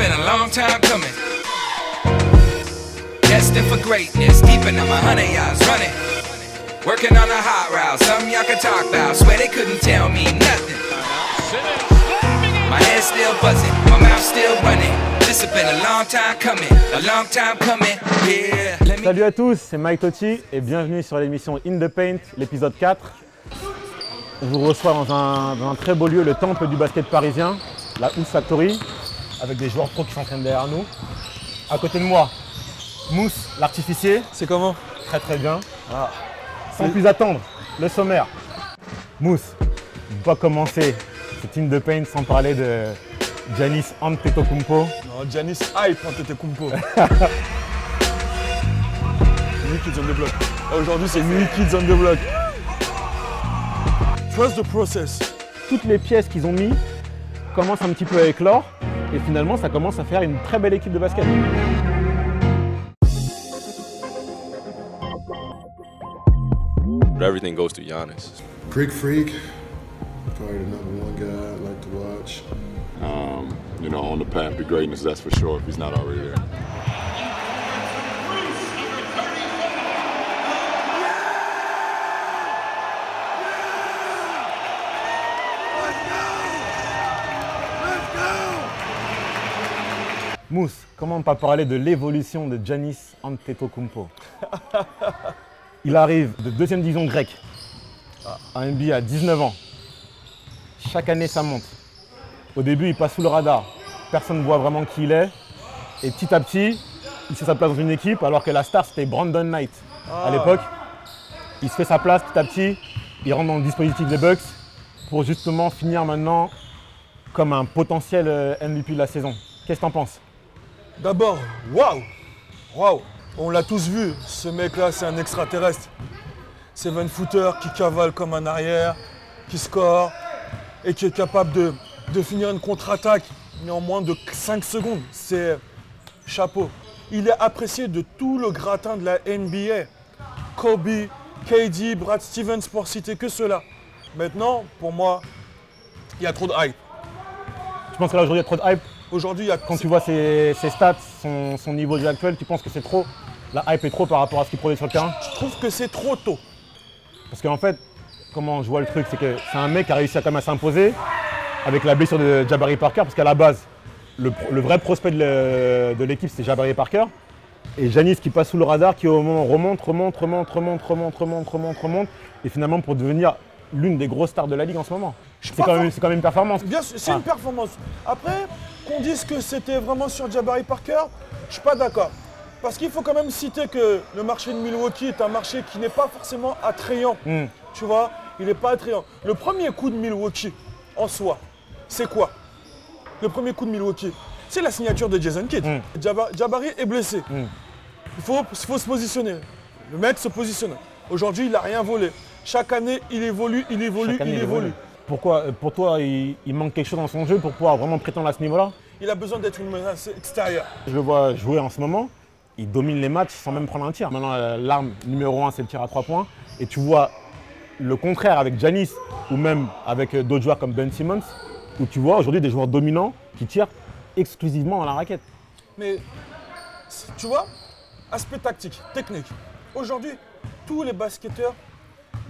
been a long time coming. Destined for greatness, keeping them 100 yards running. Working on a hot route, something y'all can talk about. Swear they couldn't tell me nothing. My head's still buzzing, my mouth still running. This has been a long time coming, yeah. Salut à tous, c'est Mike Totti et bienvenue sur l'émission In The Paint, l'épisode 4. Je vous reçois dans un très beau lieu, le temple du basket parisien, la House Factory, avec des joueurs pro qui s'entraînent derrière nous. À côté de moi, Mousse, l'artificier. C'est comment? Très très bien. Ah. Sans plus attendre, le sommaire. Mousse, on ne peut pas commencer cette In The Paint sans parler de Giannis Antetokounmpo. Non, Giannis Hype Antetokounmpo. New Kids on the Block. Aujourd'hui, c'est New Kids on the Block. Trust the process. Toutes les pièces qu'ils ont mis commencent un petit peu à éclore et finalement, ça commence à faire une très belle équipe de basket. Everything goes to Giannis. Greek Freak, probably the #1 guy I'd like to watch. You know, on the path to greatness, that's for sure, if he's not already there. Mousse, comment ne pas parler de l'évolution de Giannis Antetokounmpo? Il arrive de deuxième division grecque à NBA à 19 ans. Chaque année, ça monte. Au début, il passe sous le radar. Personne ne voit vraiment qui il est. Et petit à petit, il se fait sa place dans une équipe, alors que la star, c'était Brandon Knight. À l'époque, il se fait sa place petit à petit. Il rentre dans le dispositif des Bucks pour justement finir maintenant comme un potentiel MVP de la saison. Qu'est-ce que tu en penses? D'abord, waouh. On l'a tous vu, ce mec-là, c'est un extraterrestre. C'est 20-footer qui cavale comme un arrière, qui score et qui est capable de finir une contre-attaque en moins de 5 secondes. C'est chapeau. Il est apprécié de tout le gratin de la NBA. Kobe, KD, Brad Stevens pour citer que cela. Maintenant, pour moi, il y a trop de hype. Tu penses que là aujourd'hui il y a trop de hype? Aujourd'hui, il y a... Quand tu vois ses stats, son niveau de jeu actuel, tu penses que c'est trop? La hype est trop par rapport à ce qu'il produit sur le terrain? Je trouve que c'est trop tôt. Parce qu'en fait, comment je vois le truc, c'est que c'est un mec qui a réussi à quand même à s'imposer avec la blessure de Jabari Parker, parce qu'à la base, le vrai prospect de l'équipe, c'était Jabari Parker. Et Giannis qui passe sous le radar, qui au moment remonte, et finalement pour devenir l'une des grosses stars de la ligue en ce moment. C'est quand même une performance. Bien sûr, c'est une performance. Après, qu'on dise que c'était vraiment sur Jabari Parker, je ne suis pas d'accord. Parce qu'il faut quand même citer que le marché de Milwaukee est un marché qui n'est pas forcément attrayant. Tu vois, il n'est pas attrayant. Le premier coup de Milwaukee, en soi, c'est quoi? Le premier coup de Milwaukee, c'est la signature de Jason Kidd. Jabari est blessé. Il faut se positionner. Le mec se positionne. Aujourd'hui, il n'a rien volé. Chaque année, il évolue. Pourquoi, pour toi, il manque quelque chose dans son jeu pour pouvoir vraiment prétendre à ce niveau-là? Il a besoin d'être une menace extérieure. Je le vois jouer en ce moment. Il domine les matchs sans même prendre un tir. Maintenant, l'arme numéro 1, c'est le tir à 3 points. Et tu vois le contraire avec Giannis ou même avec d'autres joueurs comme Ben Simmons, où tu vois aujourd'hui des joueurs dominants qui tirent exclusivement dans la raquette. Mais tu vois, aspect tactique, technique. Aujourd'hui, tous les basketteurs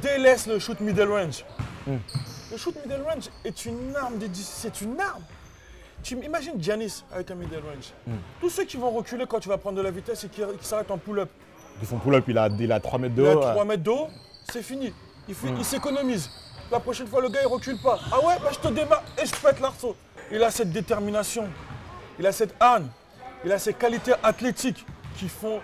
délaissent le shoot middle range. Le shoot middle range est une arme, c'est une arme. Tu imagines Giannis avec un middle range. Tous ceux qui vont reculer quand tu vas prendre de la vitesse et qui s'arrêtent en pull-up. Son pull-up, il a 3 mètres de haut. Il a 3 mètres de haut, c'est fini. Il s'économise. La prochaine fois, le gars, il recule pas. Ah ouais, bah, je te démarre et je pète l'arceau. Il a cette détermination, il a cette âne, il a ces qualités athlétiques qui font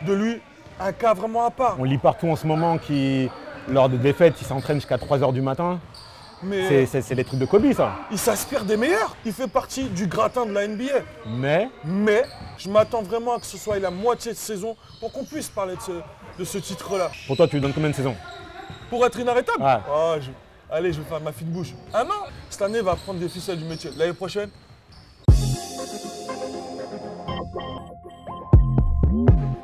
de lui un cas vraiment à part. On lit partout en ce moment qui, lors de défaites, il s'entraîne jusqu'à 3 h du matin. Mais c'est les trucs de Kobe, ça. Il s'aspire des meilleurs. Il fait partie du gratin de la NBA. Mais je m'attends vraiment à que ce soit la moitié de saison pour qu'on puisse parler de ce titre-là. Pour toi, tu lui donnes combien de saisons? Pour être inarrêtable? Ouais. Allez, je vais faire ma fine bouche. Un an. Cette année, il va prendre des ficelles du métier. L'année prochaine.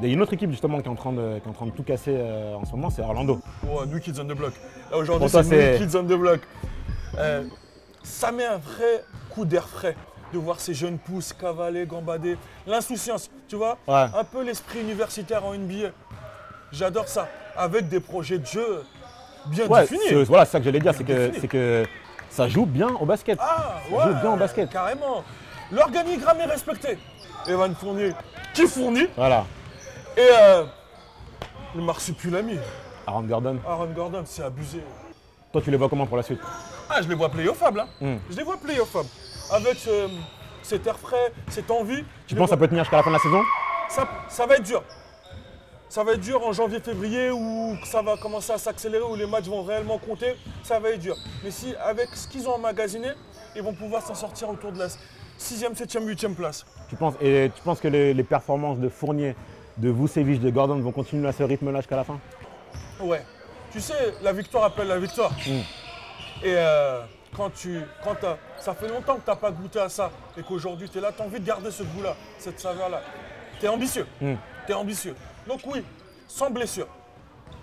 Il y a une autre équipe justement qui est en train de tout casser en ce moment, c'est Orlando. Oh, New Kids on the Block. Là aujourd'hui c'est New Kids on the Block. Ça met un vrai coup d'air frais de voir ces jeunes pousses cavaler, gambader. L'insouciance, tu vois, Ouais. un peu l'esprit universitaire en NBA. J'adore ça, avec des projets de jeu bien Ouais, définis. voilà, c'est ça que j'allais dire, Bien défini. c'est que ça joue bien au basket. Ah, Ça ouais, joue bien au basket. carrément. L'organigramme est respecté. Evan Fournier, qui fournit, Voilà. et le marsupilami, Aaron Gordon. Aaron Gordon, c'est abusé. Toi, tu les vois comment pour la suite? Ah, je les vois playoffable, hein. Mm. Je les vois playoffable. Avec cet air frais, cette envie. Tu penses que ça peut tenir jusqu'à la fin de la saison? Ça va être dur. Ça va être dur en janvier-février où ça va commencer à s'accélérer, où les matchs vont réellement compter. Ça va être dur. Mais si, avec ce qu'ils ont emmagasiné, ils vont pouvoir s'en sortir autour de la 6e, 7e, 8e place. Tu penses que les performances de Fournier, de Vucevic, de Gordon vont continuer à ce rythme-là jusqu'à la fin? Ouais. Tu sais, la victoire appelle la victoire. Et ça fait longtemps que tu n'as pas goûté à ça et qu'aujourd'hui tu es là, tu as envie de garder ce goût-là, cette saveur-là. Tu es ambitieux. Tu es ambitieux. Donc oui, sans blessure.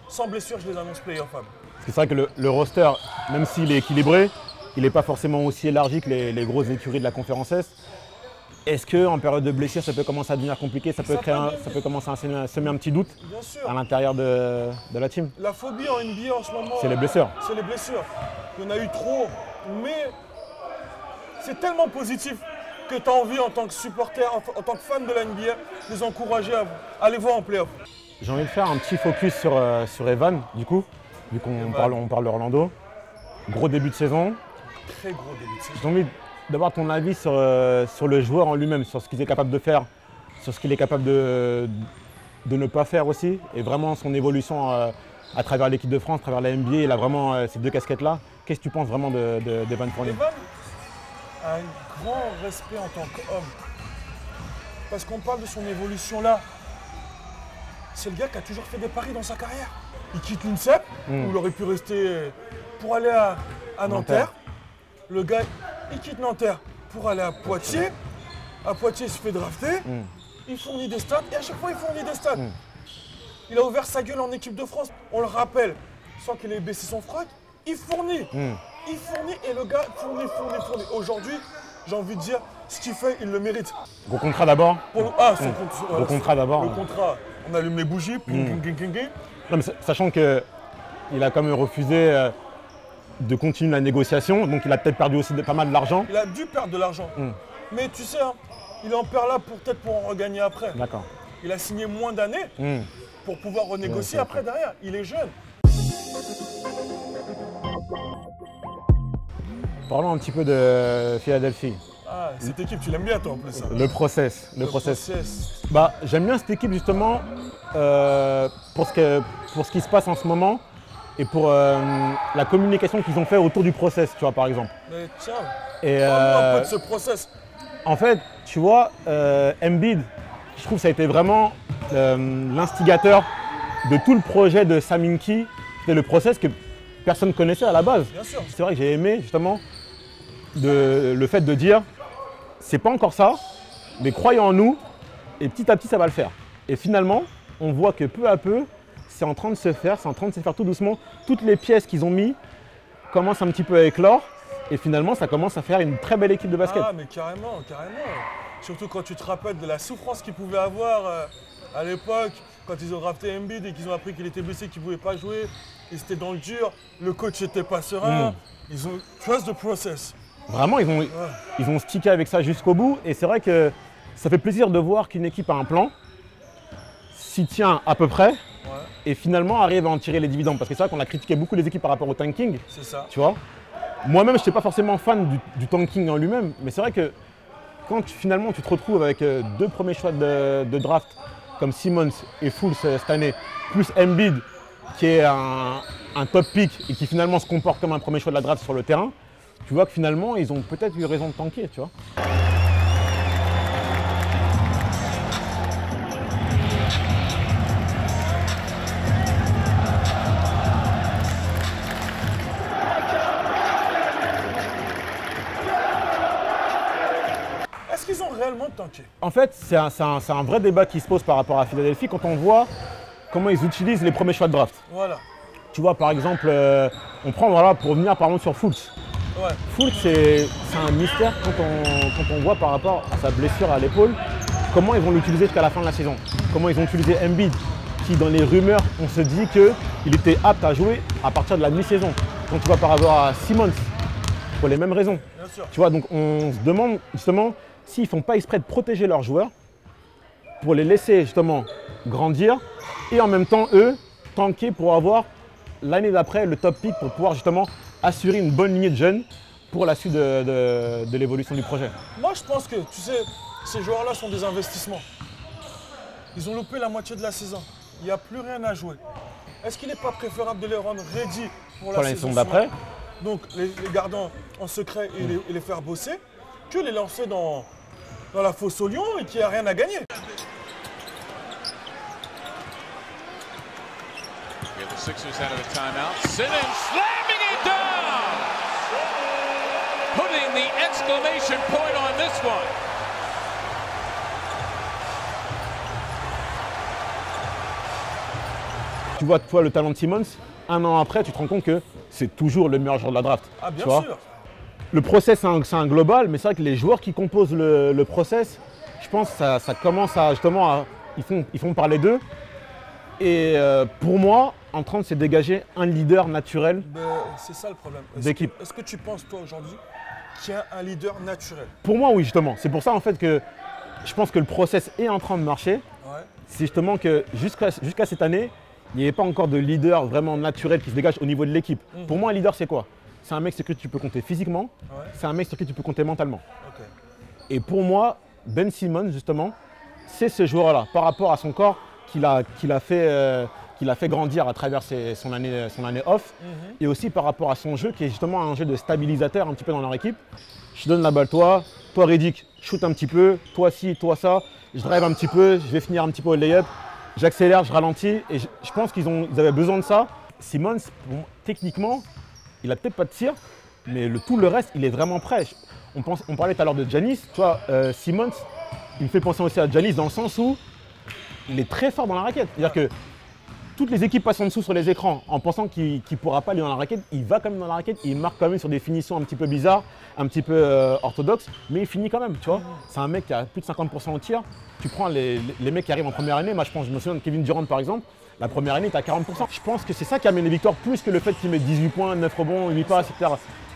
Sans blessure, je les annonce playoffable. Parce que c'est vrai que le roster, même s'il est équilibré, il n'est pas forcément aussi élargi que les grosses écuries de la conférence Est. Est-ce qu'en période de blessure, ça peut commencer à devenir compliqué? Ça peut commencer à semer un petit doute Bien sûr. à l'intérieur de la team? La phobie en NBA en ce moment, C'est les blessures. c'est les blessures. Il y en a eu trop, mais c'est tellement positif que tu as envie en tant que supporter, en tant que fan de la NBA, de les encourager à aller voir en playoff. J'ai envie de faire un petit focus sur Evan, du coup, vu qu'on parle d'Orlando. Gros début de saison. Très gros début de saison. J'ai envie d'avoir ton avis sur le joueur en lui-même, sur ce qu'il est capable de faire, sur ce qu'il est capable de ne pas faire aussi, et vraiment son évolution à travers l'équipe de France, à travers la NBA. Il a vraiment ces deux casquettes-là. Qu'est-ce que tu penses vraiment d'Evan Fournier? Evan a un grand respect en tant qu'homme. Parce qu'on parle de son évolution là. C'est le gars qui a toujours fait des paris dans sa carrière. Il quitte l'INSEP, où il aurait pu rester pour aller à Nanterre. Le gars, il quitte Nanterre pour aller à Poitiers. À Poitiers, il se fait drafter. Il fournit des stats et à chaque fois, il fournit des stats. Il a ouvert sa gueule en équipe de France. On le rappelle, sans qu'il ait baissé son froc. Il fournit. Il fournit et le gars fournit. Aujourd'hui, j'ai envie de dire, ce qu'il fait, il le mérite. Gros contrat d'abord. Son contrat d'abord. Le contrat, on allume les bougies. Non, mais sachant qu'il a quand même refusé de continuer la négociation, donc il a peut-être perdu aussi pas mal d'argent. Il a dû perdre de l'argent. Mais tu sais, hein, il en perd là peut-être pour en regagner après. D'accord. Il a signé moins d'années pour pouvoir renégocier après derrière. Il est jeune. Parlons un petit peu de Philadelphie. Ah, cette équipe, tu l'aimes bien toi en plus. Hein. Le process. Bah, j'aime bien cette équipe justement pour ce qui se passe en ce moment et pour la communication qu'ils ont fait autour du process, tu vois, par exemple. Mais tiens, Et parle-moi un peu de ce process. en fait, tu vois, Embiid, je trouve que ça a été vraiment l'instigateur de tout le projet de Sam Hinkie. C'était le process que personne ne connaissait à la base. Bien sûr. C'est vrai que j'ai aimé justement le fait de dire c'est pas encore ça, mais croyons en nous et petit à petit ça va le faire. Et finalement, on voit que peu à peu, c'est en train de se faire, tout doucement. Toutes les pièces qu'ils ont mis commencent un petit peu à éclore et finalement ça commence à faire une très belle équipe de basket. Ah mais carrément. Surtout quand tu te rappelles de la souffrance qu'ils pouvaient avoir à l'époque, quand ils ont drafté Embiid et qu'ils ont appris qu'il était blessé, qu'il ne pouvait pas jouer. Ils étaient dans le dur, le coach n'était pas serein. Ils ont trust the process. Vraiment, ils ont stické avec ça jusqu'au bout. Et c'est vrai que ça fait plaisir de voir qu'une équipe a un plan, s'y tient à peu près, et finalement arrive à en tirer les dividendes. Parce que c'est vrai qu'on a critiqué beaucoup les équipes par rapport au tanking. C'est ça. Tu vois. Moi-même, je n'étais pas forcément fan du tanking en lui-même. Mais c'est vrai que quand finalement tu te retrouves avec deux premiers choix de draft, comme Simmons et Fultz cette année, plus Embiid, qui est un top pick et qui finalement se comporte comme un premier choix de la draft sur le terrain, tu vois que finalement, ils ont peut-être eu raison de tanker, tu vois. Est-ce qu'ils ont réellement tanké? En fait, c'est un vrai débat qui se pose par rapport à Philadelphie quand on voit comment ils utilisent les premiers choix de draft. Voilà. Tu vois, par exemple, on prend voilà, pour venir par exemple sur Fultz. Ouais. Fultz, c'est un mystère quand on voit par rapport à sa blessure à l'épaule, comment ils vont l'utiliser jusqu'à la fin de la saison. Comment ils ont utilisé Embiid, qui dans les rumeurs, on se dit qu'il était apte à jouer à partir de la mi-saison. Quand tu vois par rapport à Simmons, pour les mêmes raisons. Bien sûr. Tu vois, donc on se demande justement s'ils ne font pas exprès de protéger leurs joueurs pour les laisser justement grandir et en même temps, eux, tanker pour avoir l'année d'après le top pick pour pouvoir justement assurer une bonne lignée de jeunes pour la suite de l'évolution du projet. Moi, je pense que, tu sais, ces joueurs-là sont des investissements. Ils ont loupé la moitié de la saison. Il n'y a plus rien à jouer. Est-ce qu'il n'est pas préférable de les rendre ready pour la saison d'après? Donc, les garder en secret et les faire bosser, que les lancer dans la fosse au lion et qu'il n'y a rien à gagner. The Sixers out of the timeout. Simmons slamming it down! Putting the exclamation point on this one. Tu vois, toi, le talent de Simmons, un an après, tu te rends compte que c'est toujours le meilleur joueur de la draft. Ah, bien tu vois. sûr. Le process, c'est un global, mais c'est vrai que les joueurs qui composent le process, je pense que ça commence à justement, ils font parler d'eux. Et pour moi, en train de se dégager un leader naturel C'est ça le problème. d'équipe. Est-ce que tu penses, toi, aujourd'hui, qu'il y a un leader naturel? Pour moi, oui, justement. C'est pour ça, en fait, que je pense que le process est en train de marcher. Ouais. C'est justement que jusqu'à cette année, il n'y avait pas encore de leader vraiment naturel qui se dégage au niveau de l'équipe. Pour moi, un leader, c'est quoi? C'est un mec sur qui tu peux compter physiquement, c'est un mec sur qui tu peux compter mentalement. Okay. Et pour moi, Ben Simmons, justement, c'est ce joueur-là, par rapport à son corps qu'il a fait grandir à travers son année off, et aussi par rapport à son jeu, qui est justement un jeu de stabilisateur un petit peu dans leur équipe. Je te donne la balle, toi Redick, shoot un petit peu, toi ci, toi ça, je drive un petit peu, je vais finir un petit peu au lay-up, j'accélère, je ralentis, et je pense qu'ils avaient besoin de ça. Simmons, techniquement, il a peut-être pas de tir, mais tout le reste, il est vraiment prêt. On parlait tout à l'heure de Giannis, tu vois, Simmons, il me fait penser aussi à Giannis dans le sens où il est très fort dans la raquette. C'est-à-dire que toutes les équipes passent en dessous sur les écrans en pensant qu'il ne pourra pas aller dans la raquette. Il va quand même dans la raquette, il marque quand même sur des finitions un petit peu bizarres, un petit peu orthodoxes, mais il finit quand même, tu vois. C'est un mec qui a plus de 50% au tir. Tu prends les mecs qui arrivent en première année, moi je me souviens de Kevin Durant par exemple, la première année, tu as 40%. Je pense que c'est ça qui amène les victoires, plus que le fait qu'il mette 18 points, 9 rebonds, 8 passes, etc.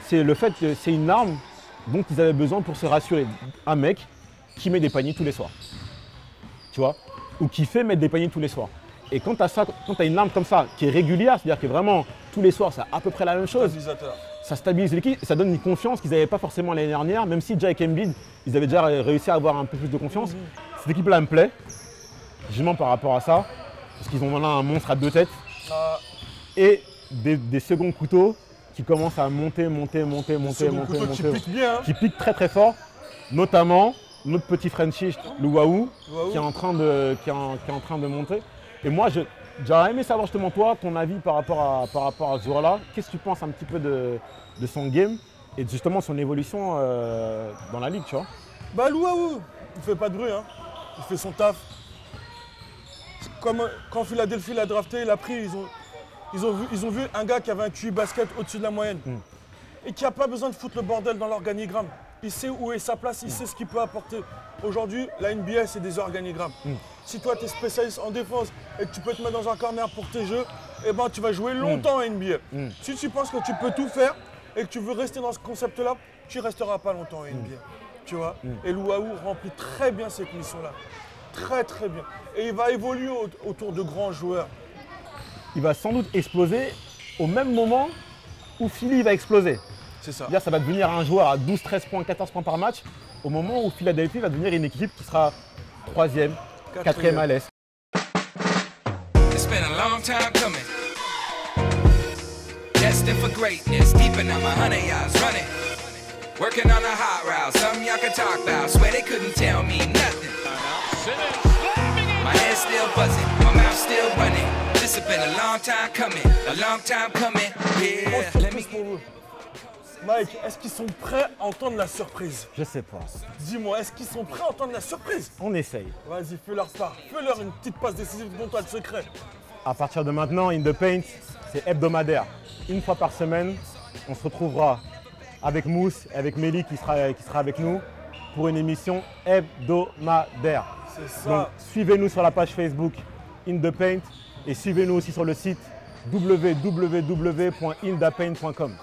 C'est le fait que c'est une arme dont ils avaient besoin pour se rassurer. Un mec qui met des paniers tous les soirs, tu vois, ou qui fait mettre des paniers tous les soirs. Et quand tu as une arme comme ça, qui est régulière, c'est-à-dire que vraiment, tous les soirs, c'est à peu près la même chose, ça stabilise l'équipe et ça donne une confiance qu'ils n'avaient pas forcément l'année dernière, même si déjà avec Embiid, ils avaient déjà réussi à avoir un peu plus de confiance. Cette équipe-là me plaît, justement par rapport à ça, parce qu'ils ont maintenant un monstre à deux têtes et des seconds couteaux qui commencent à monter, qui piquent très très fort, notamment notre petit Frenchie, le Waouh, qui est en train de monter. Et moi, j'aurais aimé savoir justement toi, ton avis par rapport à ce joueur-là. Qu'est-ce que tu penses un petit peu de son game et justement son évolution dans la ligue, tu vois? Bah Waouh, il fait pas de bruit, hein. Il fait son taf. Comme quand Philadelphie l'a drafté, il a pris, ils ont vu un gars qui avait un QI basket au-dessus de la moyenne et qui n'a pas besoin de foutre le bordel dans l'organigramme. Il sait où est sa place, il sait ce qu'il peut apporter. Aujourd'hui, la NBA, c'est des organigrammes. Si toi, tu es spécialiste en défense et que tu peux te mettre dans un corner pour tes jeux, eh ben, tu vas jouer longtemps en NBA. Si tu penses que tu peux tout faire et que tu veux rester dans ce concept-là, tu ne resteras pas longtemps en NBA. Tu vois. Et Waouh remplit très bien cette mission-là. Très, très bien. Et il va évoluer autour de grands joueurs. Il va sans doute exploser au même moment où Philly va exploser. C'est ça. Ça va devenir un joueur à 12, 13 points, 14 points par match, au moment où Philadelphie va devenir une équipe qui sera 3e, 4e à l'Est. It's been a long time coming. Destined for greatness, deep in my 100 yards running. Working on a hot route, something y'all can talk about. Swear they couldn't tell me nothing. My head's still buzzing, my mouth still running. This has been a long time coming, Yeah, let me... Mike, est-ce qu'ils sont prêts à entendre la surprise? Je sais pas. Dis-moi, est-ce qu'ils sont prêts à entendre la surprise? On essaye. Vas-y, fais-leur part. Fais-leur une petite passe décisive dont tu as le secret. À partir de maintenant, In The Paint, c'est hebdomadaire. Une fois par semaine, on se retrouvera avec Mousse, avec Mélie qui sera avec nous pour une émission hebdomadaire. C'est ça. Donc suivez-nous sur la page Facebook In The Paint et suivez-nous aussi sur le site www.inthepaint.com.